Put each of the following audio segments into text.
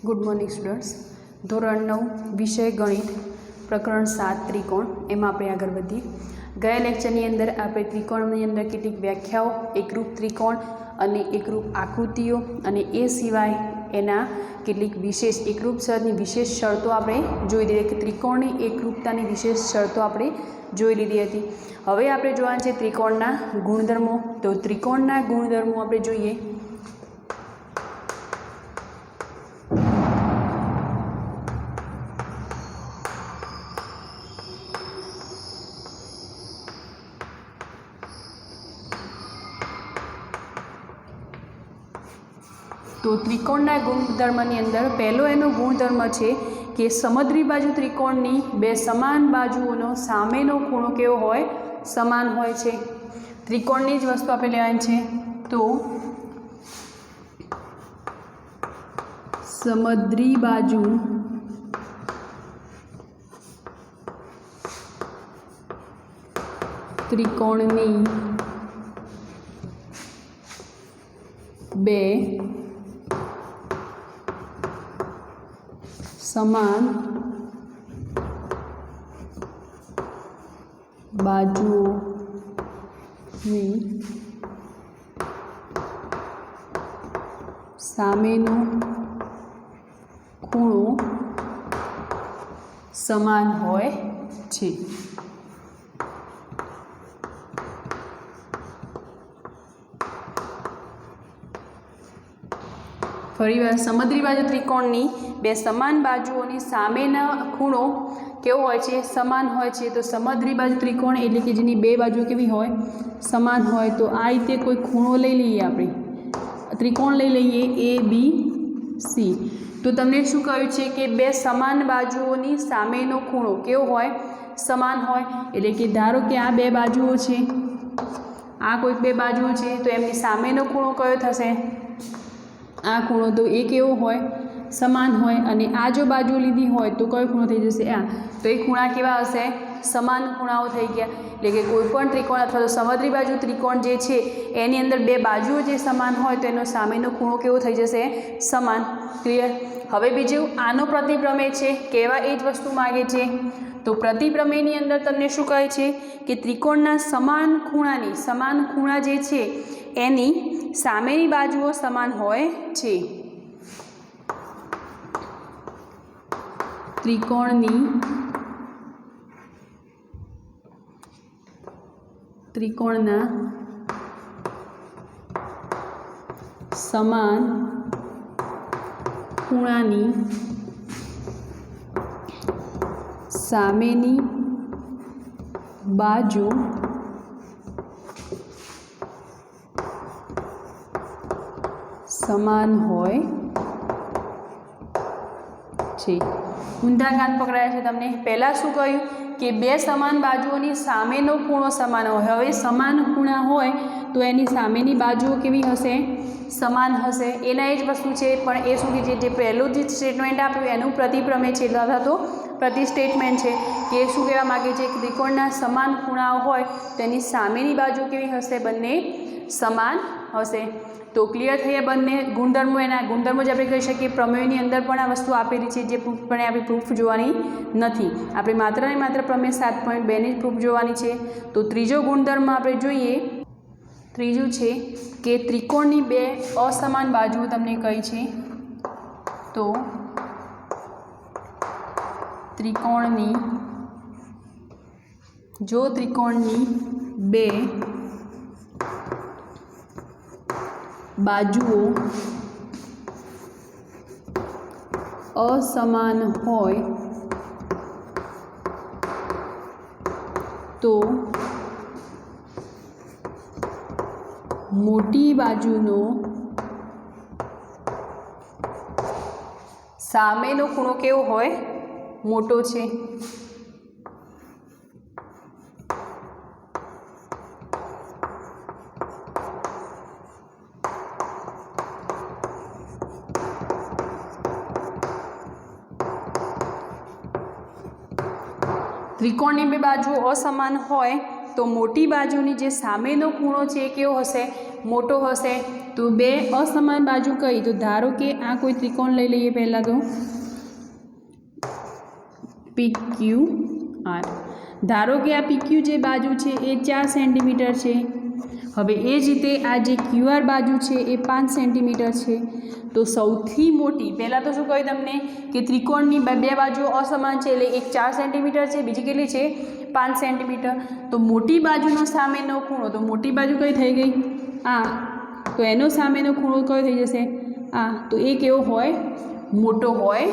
Good morning students. धोरण 9 विषय गणित प्रकरण 7 त्रिकोण एम आप आगे बढ़ीए। गया लेक्चरनी अंदर आप त्रिकोणनी अंदर केटलीक व्याख्याओं, एकरूप त्रिकोण अने एकरूप आकृतिओ अने ए सिवाय एना केटलीक विशेष एकरूप सરની विशेष शर्तों आपणे जोई लीधी कि त्रिकोणनी एकरूपतानी विशेष शर्तों आपणे जोई लीधी हती। हवे आपणे जोवाना छे त्रिकोणना गुणधर्मो। तो त्रिकोणना गुणधर्मो आपणे जोईए। तो त्रिकोणना गुणधर्मनी अंदर पहलो एनो गुणधर्म है कि समद्री बाजू त्रिकोणनी बे समान बाजुओनो सामेनो खूणो केवो होय, समान होय छे। त्रिकोणनी ज वस्तु आपणे लेवानी छे। तो समद्री बाजू त्रिकोणनी बे समान बाजुओनी सामेनो खूणो समान होय छे। फरीवार समद्री बाजू त्रिकोणनी बे समान बाजुओनी सामेना खूणो केवो होय छे, समान होय छे। तो समद्री बाजू त्रिकोण एटले कि जेनी बे बाजू केवी होय, समान होय। तो आ रीते कोई खूणो लई लईए, आपणे त्रिकोण लई लईए ए बी सी। तो तमने शुं कह्युं छे कि बे समान बाजुओनी सामेनो खूणो केवो होय, समान होय। एटले कि धारो कि आ बे बाजुओ छे, आ कोई बे बाजुओ छे, तो एमनी सामेनो खूणो कयो थशे, आ खूणो। तो ए केवो होय, समान होय। अने आ जो बाजू लीधी होय तो कयो खूणो थई जशे, आ। तो ए खूणा केवा हशे, समान खूणाओ थई गया। एटले कि कोईपण त्रिकोण अथवा तो समद्री बाजू त्रिकोण जे छे एनी अंदर बे बाजुओ जे समान होय तो एनो सामेनो खूणो केवो थई जशे, समान। क्लियर। हवे बीजुं आनो प्रतिप्रमेय छे, केवा ए ज वस्तु मांगे छे। तो प्रतिप्रमेयनी अंदर तमने शुं कहे छे कि त्रिकोणना समान खूणा जे छे एनी सामेनी बाजुओ समान होय छे। त्रिकोणना समान खूणानी सामेनी बाजू समान होय छे। ઊંધા કાન પકડાયા છે તમને। પહેલાં શું કહ્યું કે બે સમાન બાજુઓની સામેનો ખૂણો સમાન હોય। હવે સમાન ખૂણા હોય તો એની સામેની બાજુઓ કેવી હશે, સમાન હશે। એના એ જ વસ્તુ છે। પણ એ શું કે જે પહેલું જે સ્ટેટમેન્ટ આપ્યું એનું પ્રતિપ્રમેય છે અથવા તો પ્રતિ સ્ટેટમેન્ટ છે કે શું કહેવા માગે છે કે ત્રિકોણના સમાન ખૂણાઓ હોય તો એની સામેની બાજુ કેવી હશે, બંને સમાન હશે। तो क्लियर थे बने गुणधर्मो। एना गुणधर्मो ज आपणे कही शकीए। प्रमेयनी अंदर पण आ वस्तु आपेली छे जे प्रूफपणे आपणे प्रूफ जोवानी नथी। आपणे मात्र ने मात्र प्रमेय 7.2 ની प्रूफ जोवानी छे। तो त्रीजो गुणधर्म आपणे जोईए। त्रीजું छे कि त्रिकोणनी बे असमान बाजुओ तमने कही छे। तो त्रिकोणनी बे बाजुओ असमान होय तो मोटी बाजुनो सामेनो खूणो केवो होय, मोटो छे। त्रिकोणनी बे बाजू असमान होय તો મોટી બાજુની જે સામેનો ખૂણો છે એ કેવો હશે? મોટો હશે. તો બે અસમાન બાજુ કઈ? તો ધારો કે આ કોઈ ત્રિકોણ લઈ લઈએ પહેલાં તો PQR. ધારો કે આ PQ જે બાજુ છે એ 4 સેન્ટીમીટર છે. હવે એ જ રીતે આ જે QR બાજુ છે એ 5 સેન્ટીમીટર છે. તો સૌથી મોટી પહેલાં તો શું કહ્યું તમને કે ત્રિકોણની બે બાજુઓ અસમાન છે, એટલે એક 4 સેન્ટીમીટર છે, બીજી કેટલી છે? 5 સેન્ટીમીટર. તો મોટી બાજુનો સામેનો ખૂણો, તો મોટી બાજુ કઈ થઈ ગઈ? આ. તો એનો સામેનો ખૂણો કયો થઈ જશે? આ. તો એ કેવો હોય? મોટો હોય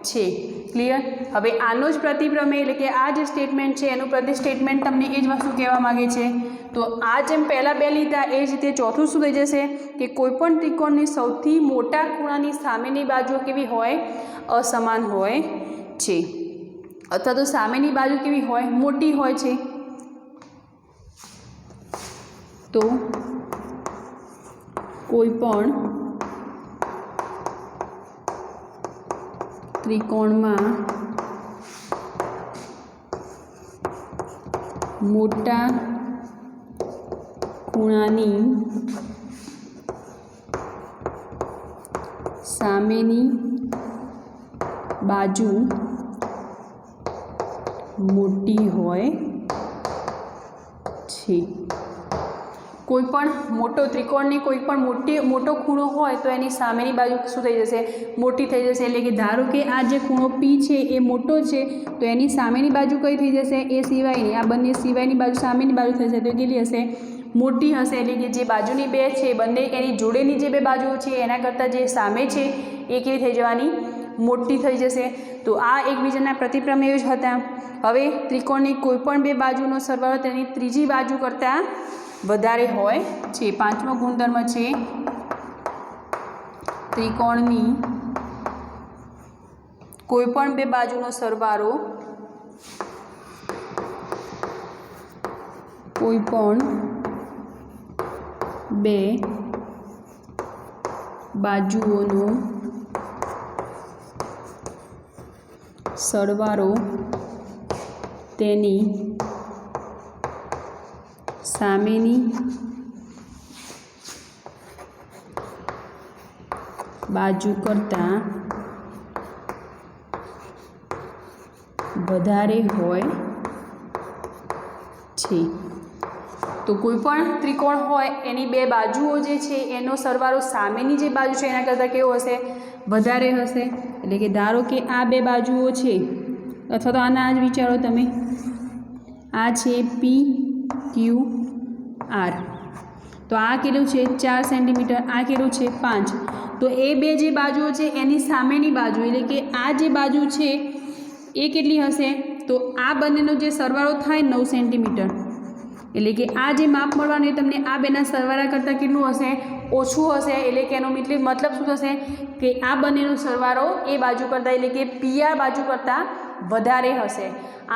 છે. ક્લિયર? હવે આનો જ પ્રતિપ્રમેય એટલે કે આ જે સ્ટેટમેન્ટ છે એનું પ્રતિ સ્ટેટમેન્ટ તમને એ જ વસ્તુ કહેવા માગે છે. તો આ જેમ પહેલાં બે લીધા એ જ રીતે ચોથું શું થઈ જશે કે કોઈપણ ત્રિકોણની સૌથી મોટા ખૂણાની સામેની બાજુ કેવી હોય? અસમાન હોય છે, અથવા તો સામેની બાજુ કેવી હોય? મોટી હોય છે. તો કોઈપણ ત્રિકોણમાં મોટા ખૂણાની સામેની બાજુ મોટી હોય છે. કોઈપણ મોટો ત્રિકોણની કોઈપણ મોટો ખૂણો હોય તો એની સામેની બાજુ શું થઈ જશે? મોટી થઈ જશે. એટલે કે ધારો કે આ જે ખૂણો P છે એ મોટો છે તો એની સામેની બાજુ કઈ થઈ જશે? એ સિવાયની, આ બંને સિવાયની બાજુ સામેની બાજુ થશે તો કેટલી હશે? મોટી હશે. એટલે કે જે બાજુની બે છે બંને એની જોડેની જે બે બાજુઓ છે એના કરતાં જે સામે છે એ કેવી થઈ જવાની? મોટી થઈ જશે. તો આ એકબીજાના પ્રતિપ્રમેય જ હતા. હવે ત્રિકોણની કોઈપણ બે બાજુનો સરવાળો તેની ત્રીજી બાજુ કરતાં વધારે હોય છે. પાંચમો ગુણધર્મ છે ત્રિકોણની કોઈપણ બે બાજુનો સરવાળો કોઈપણ બે બાજુઓનો સરવાળો તેની સામેની બાજુ કરતાં વધારે હોય છે. તો કોઈપણ ત્રિકોણ હોય એની બે બાજુઓ જે છે એનો સરવાળો સામેની જે બાજુ છે એના કરતાં કેવો હશે? વધારે હશે. એટલે કે ધારો કે આ બે બાજુઓ છે, અથવા તો આના જ વિચારો તમે, આ છે PQR. તો આ કેટલું છે? 4 સેન્ટીમીટર. આ કેટલું છે? 5. તો એ બે જે બાજુઓ છે એની સામેની બાજુ એટલે કે આ જે બાજુ છે એ કેટલી હશે? તો આ બંનેનો જે સરવાળો થાય 9 સેન્ટીમીટર. એટલે કે આ જે માપ મળવાનું એ તમને આ બેના સરવાળા કરતાં કેટલું હશે? ઓછું હશે. એટલે કે એનો મતલબ શું થશે કે આ બંનેનો સરવાળો એ બાજુ કરતાં એટલે કે PR બાજુ કરતાં વધારે હશે.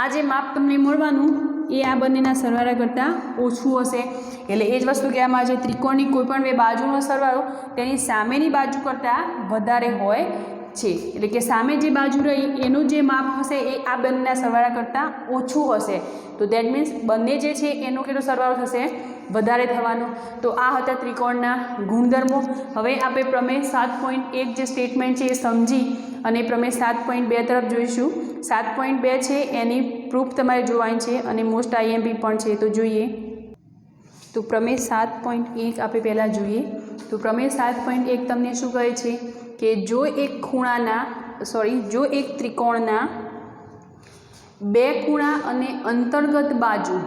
આ જે માપ તમને મળવાનું એ આ બંનેના સરવાળા કરતાં ઓછું હશે. એટલે એ જ વસ્તુ કહેવામાં આવે છે ત્રિકોણની કોઈપણ બે બાજુનો સરવાળો તેની સામેની બાજુ કરતાં વધારે હોય છે. એટલે કે સામે જે બાજુ રહી એનું જે માપ હશે એ આ બંનેના સરવાળા કરતાં ઓછું હશે. તો દેટ મીન્સ બંને જે છે એનો કેટલો સરવાળો થશે? વધારે થવાનો. તો આ હતા ત્રિકોણના ગુણધર્મો. હવે આપણે પ્રમેય 7.1 જે સ્ટેટમેન્ટ છે એ સમજી અને પ્રમેય 7.2 તરફ જોઈશું. 7.2 છે એની પ્રૂફ તમારે જોવાની છે અને મોસ્ટ IMP પણ છે, તો જોઈએ. તો પ્રમેય 7.1 આપણે પહેલાં જોઈએ. તો પ્રમેય 7.1 તમને શું કહે છે કે જો એક ત્રિકોણના બે ખૂણા અને અંતર્ગત બાજુ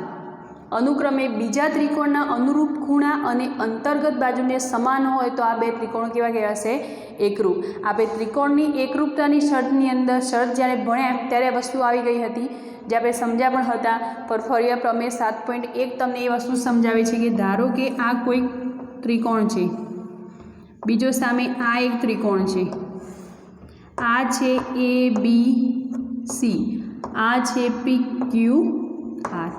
અનુક્રમે બીજા ત્રિકોણના અનુરૂપ ખૂણા અને અંતર્ગત બાજુને સમાન હોય તો આ બે ત્રિકોણો કેવા કહેવાશે? એકરૂપ. આપણે ત્રિકોણની એકરૂપતાની શરતની અંદર શરત જ્યારે ભણ્યા ત્યારે આ વસ્તુ આવી ગઈ હતી, જે આપણે સમજ્યા પણ હતા. પર ફરી પ્રમેય 7.1 તમને એ વસ્તુ સમજાવે છે કે ધારો કે આ કોઈ ત્રિકોણ છે, બીજો સામે આ એક ત્રિકોણ છે, આ છે ABC, આ છે PQR.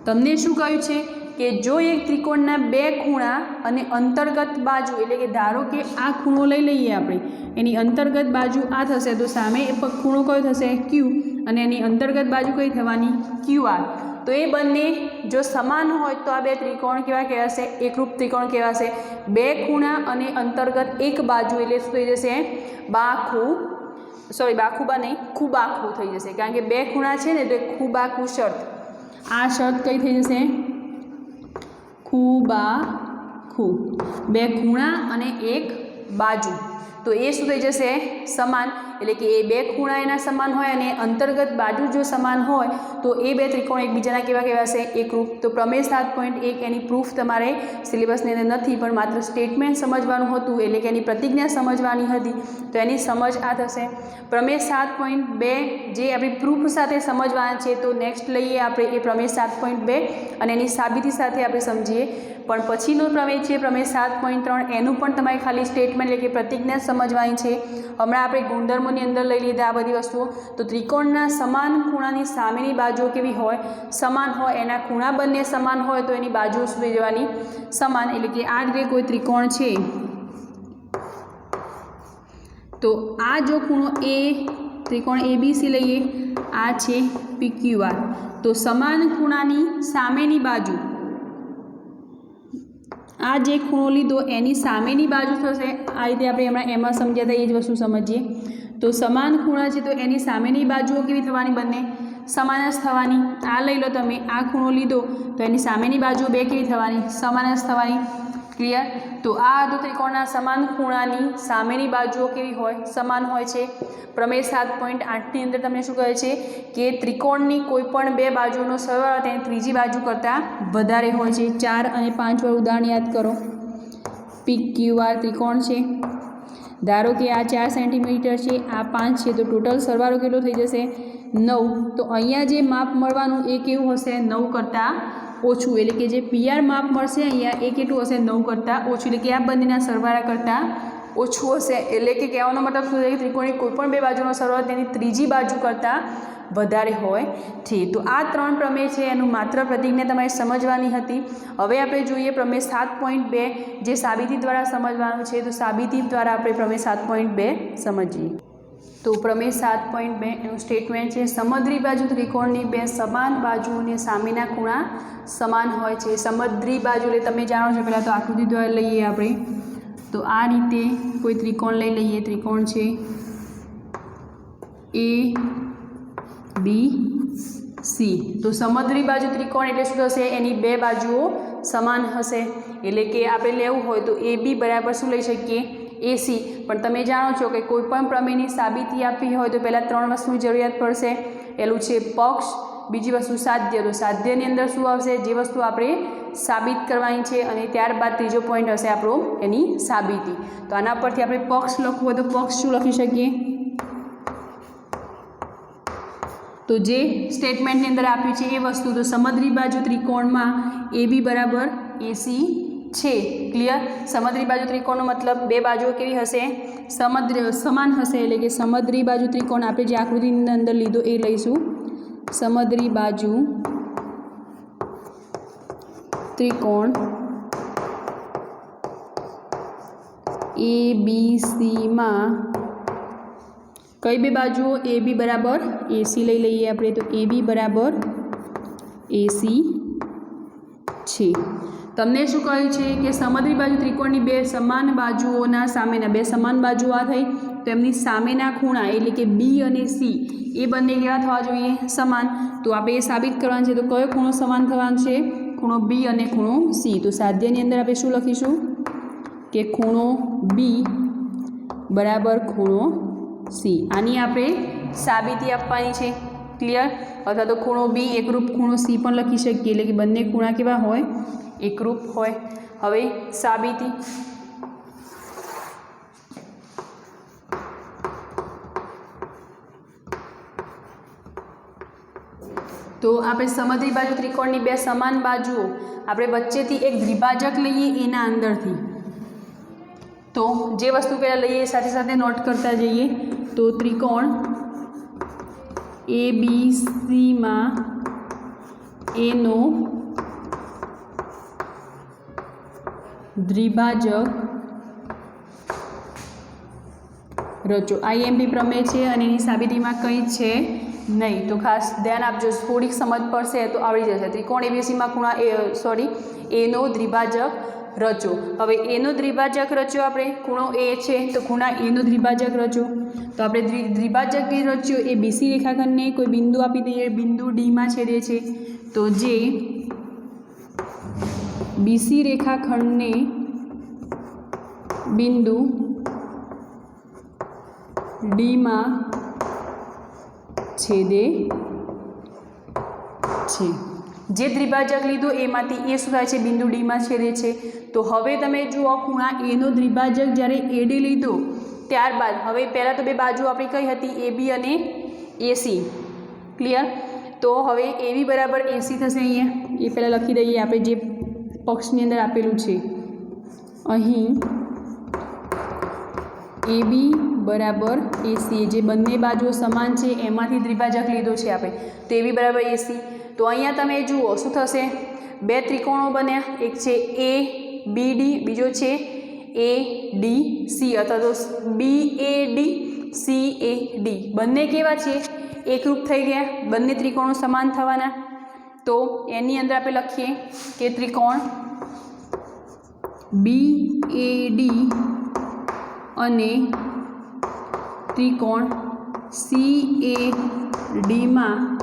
તમને શું કહ્યું છે કે જો એક ત્રિકોણના બે ખૂણા અને અંતર્ગત બાજુ એટલે કે ધારો કે આ ખૂણો લઈ લઈએ આપણે, એની અંતર્ગત બાજુ આ થશે તો સામે ખૂણો કયો થશે? Q, અને એની અંતર્ગત બાજુ કઈ થવાની? QR. तो ये बने जो समान होय तो आ बे त्रिकोण केवा कहेवाशे? एकरूप त्रिकोण कहेवाशे। बे खूणा अने अंतर्गत एक बाजू एटले शुं थई जशे? बाखू, सॉरी बाखूबा नहीं, खूबाखू थई जशे, कारण के बे खूणा छे ने तो खूबाखू शर्त। आ शर्त कई थई जशे? खूबाखू, बे खूणा अने एक बाजू, तो ये शुं थई जशे? समान, एटले के ए बे खूणा एना समान होय अने अंतर्गत बाजू जो समान होय तो ए बे त्रिकोण एकबीजाना केवा कहेवाशे? एकरूप। तो प्रमेय 7.1 एनी प्रूफ तमारे सिलेबसनी अंदर नथी, पण मात्र स्टेटमेंट समजवानुं हतुं, एटले के एनी प्रतिज्ञा समजवानी हती, तो एनी समज आ थशे। प्रमेय 7.2 जे आपणे प्रूफ साथे समजवाना छे, तो नेक्स्ट लईए आपणे ए प्रमेय 7.2 अने एनी साबिती साथे आपणे समजीए। पण पछीनो प्रमेय छे प्रमेय 7.3 एनुं पण तमारे खाली स्टेटमेंट एटले के प्रतिज्ञा समजवानी छे। हमणां आपणे गुणधर्मोनी अंदर लई लीधा आ बधी वस्तुओ। तो त्रिकोणना समान खूणानी सामेनी बाजुओ केवी होय? समान होय। एना खूणा बंने समान होय तो एनी बाजुओ शुं थई जवानी? समान, एटले के आ रीते कोई त्रिकोण छे तो आ जो खूणो ए, त्रिकोण ABC लईए, आ छे PQR, तो समान खूणानी सामेनी बाजू, आ जे खूणो लीधो एनी सामेनी बाजू थशे। आ रीते आपणे हमणां एमां समज्या हता ए ज वस्तु समजीए। तो समान खूणा छे तो एनी सामेनी बाजुओ केवी थवानी? बंने समान ज थवानी। आ लई लो तमे, आ खूणो लीधो तो एनी सामेनी बाजुओ बे केवी थवानी? समान ज थवानी। क्लियर? तो आ हतुं त्रिकोणना समान खूणानी सामेनी बाजुओ केवी होय? समान होय छे। प्रमेय 7.8 ની અંદર તમને શું કહે છે કે ત્રિકોણની કોઈપણ બે બાજુનો સરવાળો તેની ત્રીજી બાજુ કરતાં વધારે હોય છે। 4 અને 5 વાળું ઉદાહરણ યાદ કરો। PQR ત્રિકોણ છે, ધારો કે આ 4 સેન્ટીમીટર છે, આ 5 છે, તો ટોટલ સરવાળો કેટલો થઈ જશે? 9। તો અહીંયા જે માપ મળવાનું એ કેવું હશે? 9 કરતાં ઓછું, એટલે કે જે PR માપ મળશે અહીંયા એ કેટલું હશે? 9 કરતાં ઓછું, એટલે કે આ બંનેના સરવાળા કરતાં ઓછું હશે। એટલે કે કહેવાનો મતલબ શું છે કે ત્રિકોણની કોઈપણ બે બાજુનો સરવાળો તેની ત્રીજી બાજુ કરતાં વધારે હોય છે। તો આ ત્રણ પ્રમેય છે એનું માત્ર પ્રતિજ્ઞા તમારે સમજવાની હતી। હવે આપણે જોઈએ પ્રમેય 7.2 જે સાબિતી દ્વારા સમજવાનું છે। તો સાબિતી દ્વારા આપણે પ્રમેય 7.2 સમજીએ। તો પ્રમેય 7.2 એનું સ્ટેટમેન્ટ છે સમદ્રી બાજુ ત્રિકોણની બે સમાન બાજુઓને સામેના ખૂણા સમાન હોય છે। સમદ્રી બાજુ એટલે તમે જાણો છો, પહેલાં તો આકૃતિ દ્વારા લઈએ આપણે। तो आ रीते कोई त्रिकोण लई लीए। त्रिकोण है ABC। तो समद्री बाजू त्रिकोण एटले शुं थशे? एनी बे बाजुओ समान हशे, एटले के आपणे लेवुं होय तो AB बराबर शुं लई शकीए? AC। पण तमे जाणो छो कि कोईपण प्रमेयनी साबिती आपवी होय तो पहेला त्रण वस्तुनी जरूरियात पड़शे। पहेलुं छे पक्ष, बीजी वस्तु साध्य। तो साध्यनी अंदर शुं आवशे? जे वस्तु आपणे साबित करवानी है, और त्यारबाद तीजो पॉइंट हशे आपणो एनी साबिती। तो आना परथी आपणे पक्ष लखवुं होय तो पक्ष शुं लखी शकीए? तो जे स्टेटमेंटनी अंदर आप्युं छे ए वस्तु। तो समद्री बाजू त्रिकोणमां AB बराबर AC छे। क्लियर? समद्री बाजू त्रिकोणनो मतलब बे बाजुओ केवी हशे? समान हशे, एटले के समद्री बाजू त्रिकोण आपणे जे आकृतिनी अंदर लीधो ए लईशुं। समद्री बाजू त्रिकोण ABC में कई बे बाजुओ AB बराबर AC लई लईए आपणे। तो AB बराबर AC छे। तमने शुं कह्युं छे कि समद्री बाजू त्रिकोणनी बे समान बाजुओना सामेना बे समान बाजुओ आ थई तो एमनी सामेना खूणा एटले के B अने C ए बंने केवा थवा जोईए? समान। तो आपणे ए साबित करवानुं छे। तो कयो खूणो समान थवानो छे? खूणो B अने खूणो C। तो साध्यनी अंदर आपणे शुं लखीशुं कि खूणो B बराबर खूणो C। आनी आपणे साबिती आपवानी छे। क्लियर? अथवा तो खूणो B एकरूप खूणो C पण लखी शकीए, એટલે કે બંને ખૂણા કેવા હોય? એકરૂપ હોય। હવે સાબિતી। तो आपणे समद्री बाजू त्रिकोणनी बे समान बाजुओ आपणे वच्चेथी एक द्विभाजक लईए एना अंदरथी। तो जे वस्तु पहेला लईए साथे साथे नोट करता जईए। तो त्रिकोण ABC में एनो द्विभाजक रचो। IMP प्रमेय है और एनी साबिती में कई है नहीं। तो खास ध्यान आपजो, थोड़ी समझ पड़शे तो आवड़ी जशे। त्रिकोण एबीसी में खूणा ए नो द्विभाजक रचो। हवे ए नो द्विभाजक रच्यो आपणे, खूणो ए छे तो खूणा ए नो द्विभाजक रचो। तो आपणे द्विभाजक ए रच्यो ए बीसी रेखाखंडने कोई बिंदु आपी दईए, बिंदु डी में छेदे छे। तो जे बीसी रेखाखंडने बिंदु डी में छेदे छे, जे द्विभाजक लीधो एमांथी ए शुं थाय छे, बिंदु डी में छेदे छे। तो हवे तमे जुओ, खूणा ए नो द्विभाजक ज्यारे ए डी लीधो त्यारबाद हवे पहला तो बे बाजू आपणी कई हती, ए बी अने ए सी। क्लियर। तो हवे ए बी बराबर ए सी थशे। अहींया ए पहला लखी दईए आपणे जे पक्षनी अंदर आपेलुं छे। अहीं ए बी बराबर ए सी, जे बंने बाजुओ समान छे एमांथी द्विभाजक लीधो छे आपणे, तो ए बी बराबर ए सी। तो अहींया तमे जुओ शुं थशे, बे त्रिकोणों बन्या, एक छे ए बी डी, बीजो छे ए डी सी अथवा तो B A D C A D. बंने केवा छे, एकरूप थई गया, बंने त्रिकोणों समान थवाना। तो एनी अंदर आपणे लखीए के त्रिकोण बी ए डी अने त्रिकोण सी ए डी में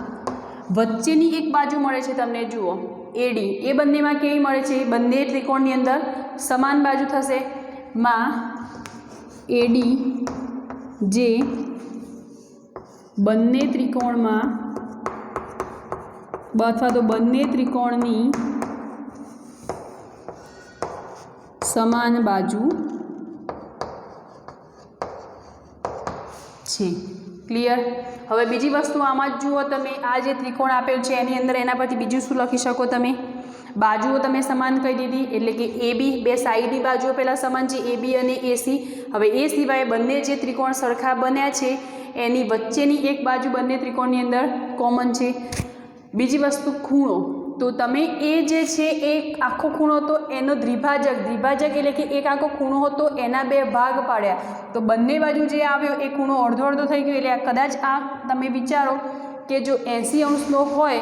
वच्चेनी एक बाजू मळे छे। तमने जुओ ए डी, ए बंने में केवी मळे छे, बंने त्रिकोणनी अंदर समान बाजू थशे में ए डी, जे बंने त्रिकोण में अथवा तो बंने त्रिकोणनी समान बाजू छे। क्लियर। हवे बीजी वस्तु आमां ज जुओ तमे, आ जे त्रिकोण आपेल छे एनी अंदर एना परथी बीजुं शुं लखी शको तमे, बाजुओ तमे समान कही दीधी, एटले के ए बी, बे साइडनी बाजुओ पहेला समान छे, ए बी अने ए सी। हवे ए सिवाय बंने जे त्रिकोण सरखा बन्या छे एनी वच्चेनी एक बाजू बंने त्रिकोणनी अंदर कॉमन छे। बीजी वस्तु खूणो, तो तमे ए जे छे एक आखो खूणो तो एनो द्विभाजक, द्विभाजक एटले के एक आखो खूणो हतो एना बे भाग पाड्या, तो बंने बाजू जे आव्यो ए खूणो अर्धो अर्धो थई गयो। एटले कदाच आ तमे विचारो के जो 80 अंशनो होय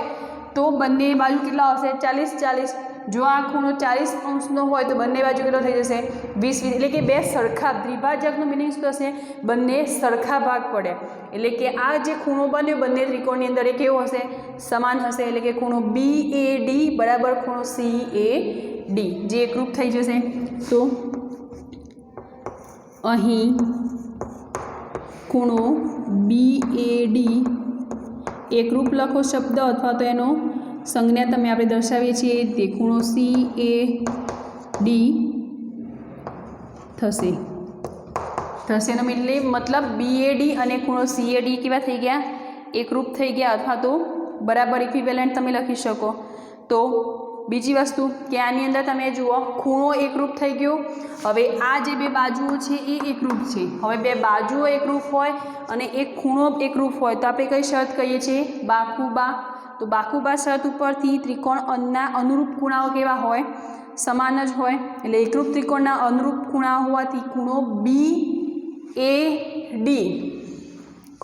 तो बंने बाजू केटला आवशे, 40-40। जो आ खूणो 40 अंशनो होय तो बंने बाजू केटलो थई जशे, 20-20। एटले के बे सरखा, द्विभाजकनो मीनिंग शुं थशे, बंने सरखा भाग पड्या। एटले के आ जे खूणो बन्यो बंने त्रिकोणनी अंदर ए केवो हशे, समान हशे। एटले के खूणो बी ए डी बराबर खूणो सी ए डी, जे एकरूप थई जशे। तो अहीं खूणो बी ए डी एकरूप लखो शब्द अथवा तो एनो संज्ञा तमे आपणे दर्शावीए छीए, ते खूणो सी ए डी थशे। एनो मतलब बी ए डी अने खूणो सी ए डी केवा थई गया, एकरूप थई गया अथवा तो बराबर इक्विवेलेंट तमे लखी शको। तो बीजी वस्तु के आनी अंदर तमे जुओ, खूणो एकरूप थई गयो। हवे आ जे बे बाजुओ छे ए एकरूप छे। हवे बे बाजुओ एकरूप होय अने एक खूणो एकरूप होय तो आपणे कई शर्त कहीए छीए, बाखुबा। तो बाखुबा शर्त उपरथी त्रिकोणना अनुरूप खूणाओ केवा होय, समान ज होय। एटले एकरूप त्रिकोणना अनुरूप खूणा होवाथी खूणो बी ए डी,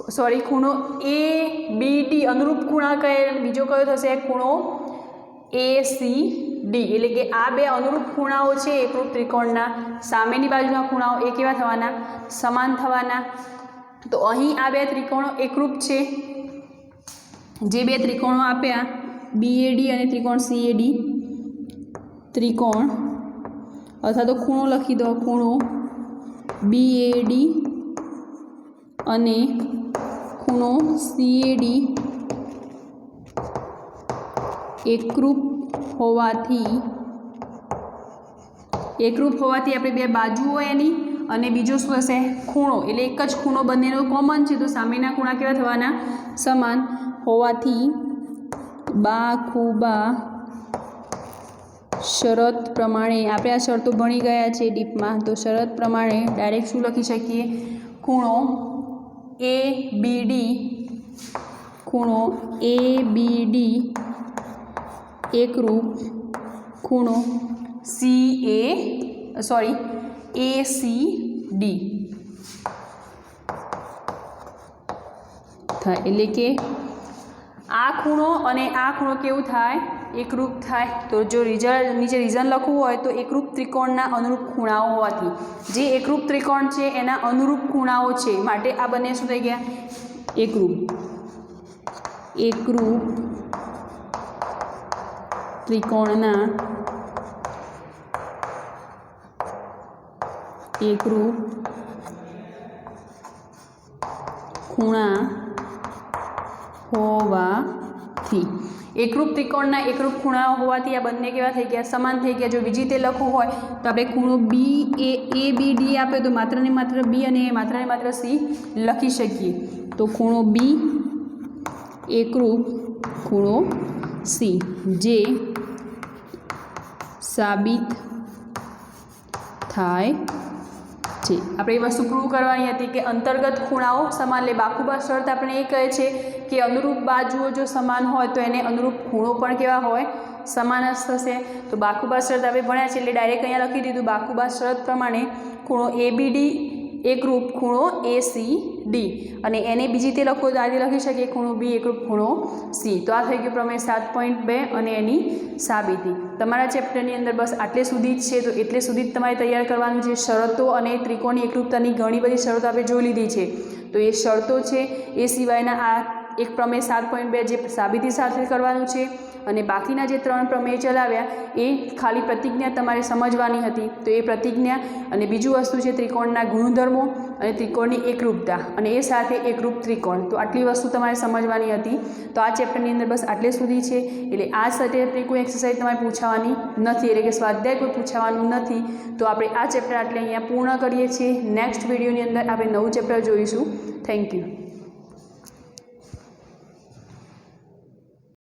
सॉरी खूणो ए बी डी अनुरूप खूणा कहे, बीजो कयो थशे खूणो ए सी डी। एटले के आ बे अनुरूप खूणाओ छे एकरूप त्रिकोणना, सामेनी बाजुना खूणाओ ए केवा थवाना, समान थवाना। तो अहीं आ बे त्रिकोणो एकरूप छे, जे बे त्रिकोणो आप्या बी ए डी अने त्रिकोण सी ए डी, त्रिकोण अथवा तो खूणो लखी दो, खूणो बी ए डी अने खूणो सी ए डी एकरूप होवाथी आपणे बे बाजुओ एनी अने बीजो शुं हशे, खूणो, एटले एक ज खूणो बंनेनो कॉमन छे तो सामेना खूणा केवा थवाना, समान होवाथी बाखुबा शरत प्रमाणे, आपणे आ शर्तो भणी गया छे डीपमां, तो शरत प्रमाणे डायरेक्ट शुं लखी शकीए, खूणो ए बी डी, खूणो ए बी डी एकरूप खूणो ए सी डी थाय। एटले के આ ખૂણો અને આ ખૂણો કેવું થાય? એકરૂપ થાય. તો જો નીચે રીઝન લખવું હોય તો એકરૂપ ત્રિકોણના અનુરૂપ ખૂણાઓ હોવાથી, જે એકરૂપ ત્રિકોણ છે એના અનુરૂપ ખૂણાઓ છે માટે આ બંને શું થઈ ગયા? એકરૂપ ત્રિકોણના એકરૂપ ખૂણા હોવાથી, એકરૂપ ત્રિકોણના એકરૂપ ખૂણાઓ હોવાથી આ બંને કેવા થઈ ગયા? સમાન થઈ ગયા. જો બીજી રીતે લખવું હોય તો આપણે ખૂણો બી એ બી ડી આપે તો માત્ર ને માત્ર બી અને માત્ર ને માત્ર સી લખી શકીએ. તો ખૂણો બી એકરૂપ ખૂણો સી, જે સાબિત થાય છે. આપણે એ વસ્તુ પ્રૂવ કરવાની હતી કે અંતર્ગત ખૂણાઓ સમાન. એટલે બાકુબા શરત આપણે એ કહે છે કે અનુરૂપ બાજુઓ જો સમાન હોય તો એને અનુરૂપ ખૂણો પણ કેવા હોય? સમાન જ થશે. તો બાકુબા શરત આપણે ભણ્યા છે એટલે ડાયરેક્ટ અહીંયા લખી દીધું. બાકુબા શરત પ્રમાણે ખૂણો એ બી ડી એકરૂપ ખૂણો એ સી ડી, અને એને બીજી રીતે લખો તો આ રીતે લખી શકીએ ખૂણો બી એકરૂપ ખૂણો સી. તો આ થઈ ગયું પ્રમેય 7.2 અને એની સાબિતી. તમારા ચેપ્ટરની અંદર બસ આટલે સુધી જ છે. તો એટલે સુધી જ તમારે તૈયાર કરવાનું છે. શરતો અને ત્રિકોણની એકરૂપતાની ઘણી બધી શરતો આપણે જોઈ લીધી છે. તો એ શરતો છે એ સિવાયના આ એક પ્રમેય 7.2 જે સાબિતી સાથે કરવાનું છે, અને બાકીના જે 3 પ્રમેય ચલાવ્યા એ ખાલી પ્રતિજ્ઞા તમારે સમજવાની હતી. તો એ પ્રતિજ્ઞા અને બીજું વસ્તુ છે ત્રિકોણના ગુણધર્મો અને ત્રિકોણની એકરૂપતા, અને એ સાથે એકરૂપ ત્રિકોણ. તો આટલી વસ્તુ તમારે સમજવાની હતી. તો આ ચેપ્ટરની અંદર બસ આટલે સુધી છે. એટલે આ સાથે કોઈ એક્સરસાઇઝ તમારે પૂછાવાની નથી, એટલે કે સ્વાધ્યાય કોઈ પૂછાવાનું નથી. તો આપણે આ ચેપ્ટર આટલે અહીંયા પૂર્ણ કરીએ છીએ. નેક્સ્ટ વિડીયોની અંદર આપણે નવું ચેપ્ટર જોઈશું. Thank you.